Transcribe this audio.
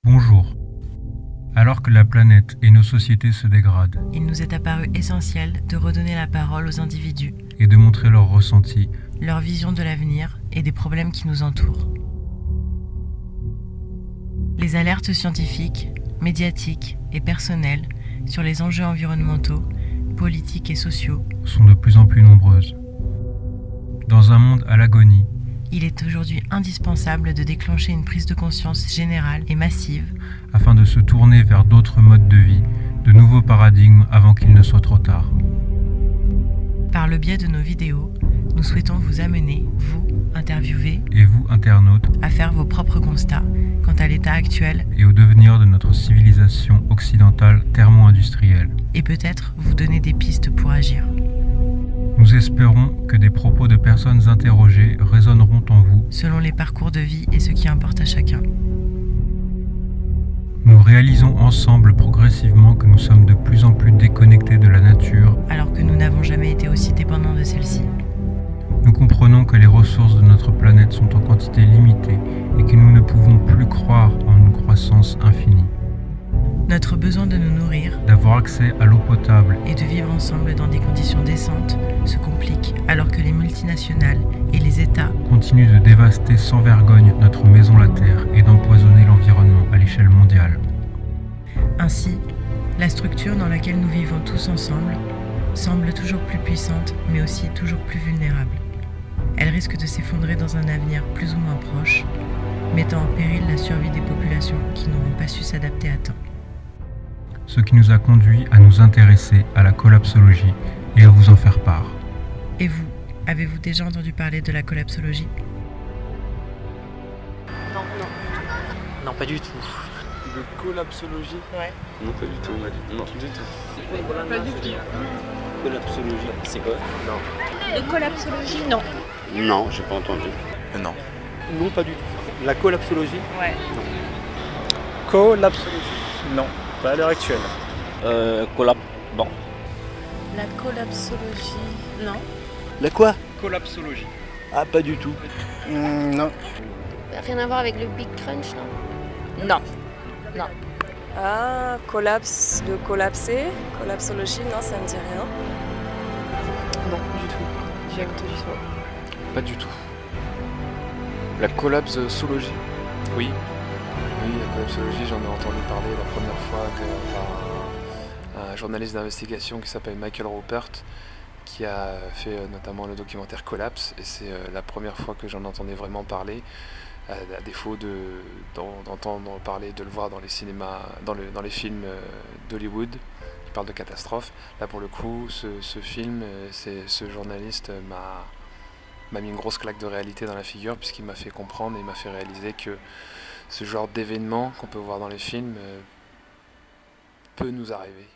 Bonjour. Alors que la planète et nos sociétés se dégradent, il nous est apparu essentiel de redonner la parole aux individus, et de montrer leurs ressentis, leur vision de l'avenir et des problèmes qui nous entourent. Les alertes scientifiques, médiatiques et personnelles sur les enjeux environnementaux, politiques et sociaux sont de plus en plus nombreuses. Dans un monde à l'agonie, il est aujourd'hui indispensable de déclencher une prise de conscience générale et massive afin de se tourner vers d'autres modes de vie, de nouveaux paradigmes avant qu'il ne soit trop tard. Par le biais de nos vidéos, nous souhaitons vous amener, vous, interviewés, Et vous, internautes, à faire vos propres constats quant à l'état actuel et au devenir de notre civilisation occidentale thermo-industrielle. et peut-être vous donner des pistes pour agir. Nous espérons que des propos de personnes interrogées résonneront en vous. Selon les parcours de vie et ce qui importe à chacun. Nous réalisons ensemble progressivement que nous sommes de plus en plus déconnectés de la nature. Alors que nous n'avons jamais été aussi dépendants de celle-ci. Nous comprenons que les ressources de notre planète sont en quantité limitée et que nous ne pouvons plus croire en une croissance infinie. Notre besoin de nous nourrir D'avoir accès à l'eau potable et de vivre ensemble dans des conditions décentes se complique alors que les multinationales et les États continuent de dévaster sans vergogne notre maison la Terre et d'empoisonner l'environnement à l'échelle mondiale. Ainsi, la structure dans laquelle nous vivons tous ensemble semble toujours plus puissante mais aussi toujours plus vulnérable. Elle risque de s'effondrer dans un avenir plus ou moins proche, mettant en péril la survie des populations qui n'auront pas su s'adapter à temps. Ce qui nous a conduit à nous intéresser à la collapsologie et à vous en faire part. Et vous, avez-vous déjà entendu parler de la collapsologie ? Non, pas du tout. De collapsologie? Ouais. Non, pas du tout. Non, du tout. Pas du tout. Collapsologie, c'est quoi? De collapsologie, non. Non, j'ai pas entendu. Non. Non, pas du tout. La collapsologie? Ouais. Collapsologie? Non, pas à l'heure actuelle. Bon. La collapsologie, non. La quoi? Collapsologie? Ah, pas du tout. Non. Rien à voir avec le Big Crunch, non? Non. Ah, collapse, de collapser, collapsologie, non, ça me dit rien. Non, du tout. J'ai entendu ça. Pas du tout. La collapsologie? Oui. Oui, la collapsologie, j'en ai entendu parler la première fois par un journaliste d'investigation qui s'appelle Michael Ruppert, qui a fait notamment le documentaire Collapse, et c'est la première fois que j'en entendais vraiment parler, à défaut d'entendre parler, de le voir dans les cinémas, dans les films d'Hollywood qui parlent de catastrophes. Là pour le coup, ce film, ce journaliste m'a mis une grosse claque de réalité dans la figure, puisqu'il m'a fait comprendre et m'a fait réaliser que ce genre d'événement qu'on peut voir dans les films peut nous arriver.